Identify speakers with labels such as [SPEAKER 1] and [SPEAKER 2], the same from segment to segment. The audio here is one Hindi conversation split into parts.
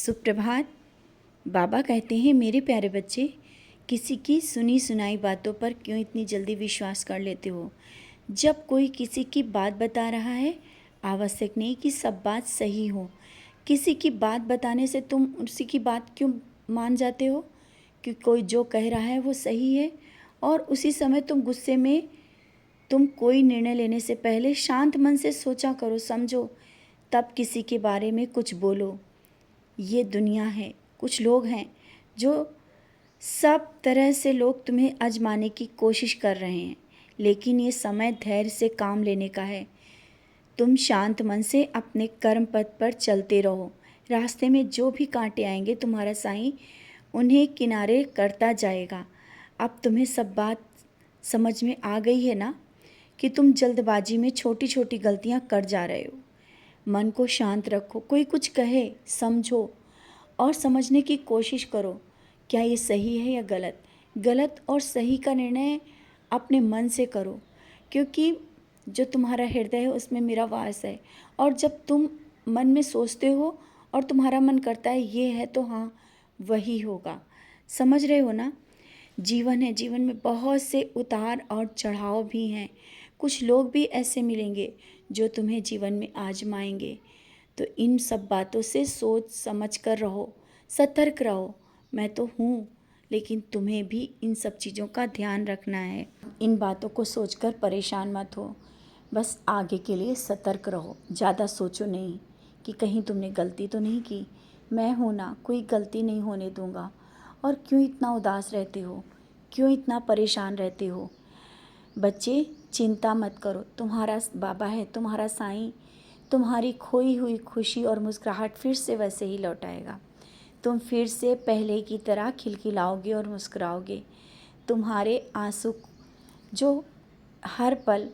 [SPEAKER 1] सुप्रभात। बाबा कहते हैं, मेरे प्यारे बच्चे, किसी की सुनी सुनाई बातों पर क्यों इतनी जल्दी विश्वास कर लेते हो। जब कोई किसी की बात बता रहा है, आवश्यक नहीं कि सब बात सही हो। किसी की बात बताने से तुम उसी की बात क्यों मान जाते हो कि कोई जो कह रहा है वो सही है, और उसी समय तुम गुस्से में तुम कोई निर्णय लेने से पहले शांत मन से सोचा करो, समझो, तब किसी के बारे में कुछ बोलो। ये दुनिया है, कुछ लोग हैं जो सब तरह से लोग तुम्हें आजमाने की कोशिश कर रहे हैं, लेकिन ये समय धैर्य से काम लेने का है। तुम शांत मन से अपने कर्म पथ पर चलते रहो। रास्ते में जो भी कांटे आएंगे, तुम्हारा साईं उन्हें किनारे करता जाएगा। अब तुम्हें सब बात समझ में आ गई है ना कि तुम जल्दबाजी में छोटी छोटी गलतियां कर जा रहे हो। मन को शांत रखो, कोई कुछ कहे समझो और समझने की कोशिश करो, क्या ये सही है या गलत। गलत और सही का निर्णय अपने मन से करो, क्योंकि जो तुम्हारा हृदय है उसमें मेरा वास है। और जब तुम मन में सोचते हो और तुम्हारा मन करता है ये है, तो हाँ, वही होगा। समझ रहे हो ना। जीवन है, जीवन में बहुत से उतार और चढ़ाव भी हैं। कुछ लोग भी ऐसे मिलेंगे जो तुम्हें जीवन में आजमाएंगे। तो इन सब बातों से सोच समझ कर रहो, सतर्क रहो। मैं तो हूँ, लेकिन तुम्हें भी इन सब चीज़ों का ध्यान रखना है। इन बातों को सोचकर परेशान मत हो, बस आगे के लिए सतर्क रहो। ज़्यादा सोचो नहीं कि कहीं तुमने गलती तो नहीं की। मैं हूँ ना, कोई गलती नहीं होने दूँगा। और क्यों इतना उदास रहते हो, क्यों इतना परेशान रहते हो। बच्चे, चिंता मत करो, तुम्हारा बाबा है, तुम्हारा साईं तुम्हारी खोई हुई खुशी और मुस्कुराहट फिर से वैसे ही लौटाएगा। तुम फिर से पहले की तरह खिलखिलाओगे और मुस्कुराओगे। तुम्हारे आंसू जो हर पल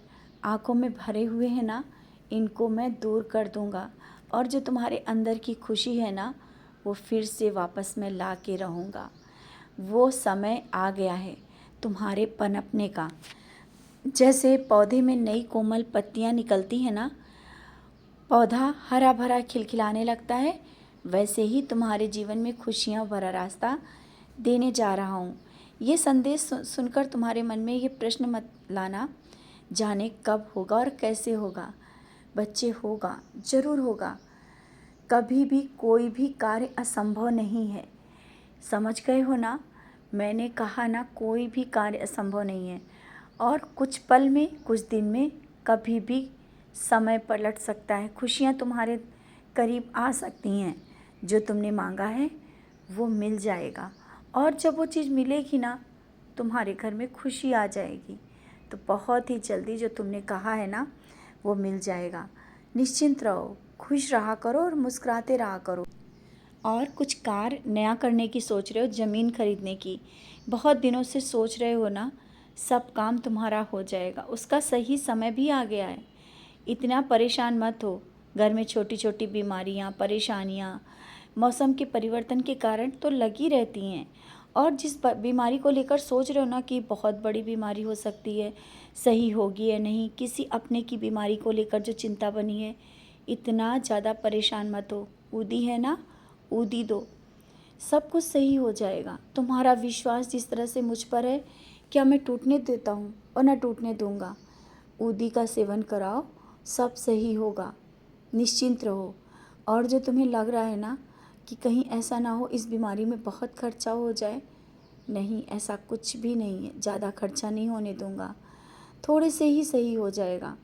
[SPEAKER 1] आंखों में भरे हुए हैं ना, इनको मैं दूर कर दूंगा। और जो तुम्हारे अंदर की खुशी है ना, वो फिर से वापस मैं ला के रहूँगा। वो समय आ गया है तुम्हारे पनपने का। जैसे पौधे में नई कोमल पत्तियाँ निकलती हैं ना, पौधा हरा भरा खिलखिलाने लगता है, वैसे ही तुम्हारे जीवन में खुशियाँ भरा रास्ता देने जा रहा हूँ। ये संदेश सुनकर तुम्हारे मन में ये प्रश्न मत लाना, जाने कब होगा और कैसे होगा। बच्चे, होगा, ज़रूर होगा। कभी भी कोई भी कार्य असंभव नहीं है। समझ गए हो ना। मैंने कहा ना, कोई भी कार्य असंभव नहीं है। और कुछ पल में, कुछ दिन में, कभी भी समय पलट सकता है। खुशियाँ तुम्हारे करीब आ सकती हैं। जो तुमने मांगा है वो मिल जाएगा। और जब वो चीज़ मिलेगी ना, तुम्हारे घर में खुशी आ जाएगी। तो बहुत ही जल्दी जो तुमने कहा है ना, वो मिल जाएगा। निश्चिंत रहो, खुश रहा करो और मुस्कुराते रहा करो। और कुछ कार नया करने की सोच रहे हो, ज़मीन खरीदने की बहुत दिनों से सोच रहे हो ना, सब काम तुम्हारा हो जाएगा। उसका सही समय भी आ गया है। इतना परेशान मत हो। घर में छोटी छोटी बीमारियां, परेशानियां मौसम के परिवर्तन के कारण तो लगी रहती हैं। और जिस बीमारी को लेकर सोच रहे हो ना कि बहुत बड़ी बीमारी हो सकती है, सही होगी या नहीं, किसी अपने की बीमारी को लेकर जो चिंता बनी है, इतना ज़्यादा परेशान मत हो। ऊदी है ना, ऊदी दो, सब कुछ सही हो जाएगा। तुम्हारा विश्वास जिस तरह से मुझ पर है, क्या मैं टूटने देता हूँ? और ना टूटने दूँगा। ऊदी का सेवन कराओ, सब सही होगा। निश्चिंत रहो। और जो तुम्हें लग रहा है ना कि कहीं ऐसा ना हो इस बीमारी में बहुत खर्चा हो जाए, नहीं, ऐसा कुछ भी नहीं है। ज़्यादा खर्चा नहीं होने दूँगा, थोड़े से ही सही हो जाएगा।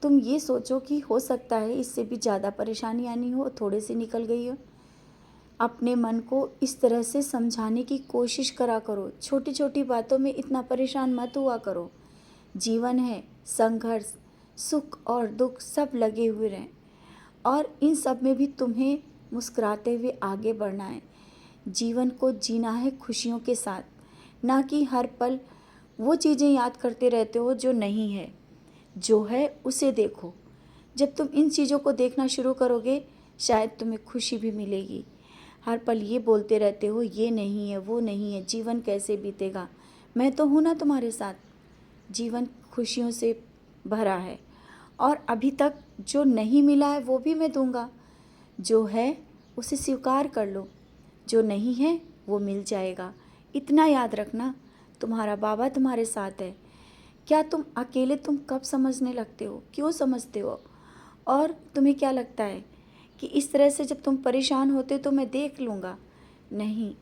[SPEAKER 1] तुम ये सोचो कि हो सकता है इससे भी ज़्यादा परेशानी आनी हो, थोड़े से निकल गई हो। अपने मन को इस तरह से समझाने की कोशिश करा करो। छोटी छोटी बातों में इतना परेशान मत हुआ करो। जीवन है, संघर्ष, सुख और दुख सब लगे हुए रहें, और इन सब में भी तुम्हें मुस्कुराते हुए आगे बढ़ना है। जीवन को जीना है खुशियों के साथ, ना कि हर पल वो चीज़ें याद करते रहते हो जो नहीं है। जो है उसे देखो। जब तुम इन चीज़ों को देखना शुरू करोगे, शायद तुम्हें खुशी भी मिलेगी। हर पल ये बोलते रहते हो ये नहीं है, वो नहीं है, जीवन कैसे बीतेगा। मैं तो हूँ ना तुम्हारे साथ। जीवन खुशियों से भरा है, और अभी तक जो नहीं मिला है वो भी मैं दूंगा। जो है उसे स्वीकार कर लो। जो नहीं है वो मिल जाएगा। इतना याद रखना, तुम्हारा बाबा तुम्हारे साथ है। क्या तुम अकेले तुम कब समझने लगते हो, क्यों समझते हो? और तुम्हें क्या लगता है कि इस तरह से जब तुम परेशान होते तो मैं देख लूँगा? नहीं,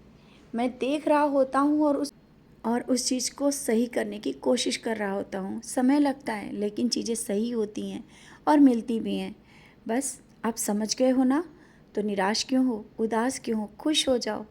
[SPEAKER 1] मैं देख रहा होता हूँ और उस चीज़ को सही करने की कोशिश कर रहा होता हूँ। समय लगता है लेकिन चीज़ें सही होती हैं और मिलती भी हैं। बस आप समझ गए हो ना? तो निराश क्यों हो, उदास क्यों हो, खुश हो जाओ।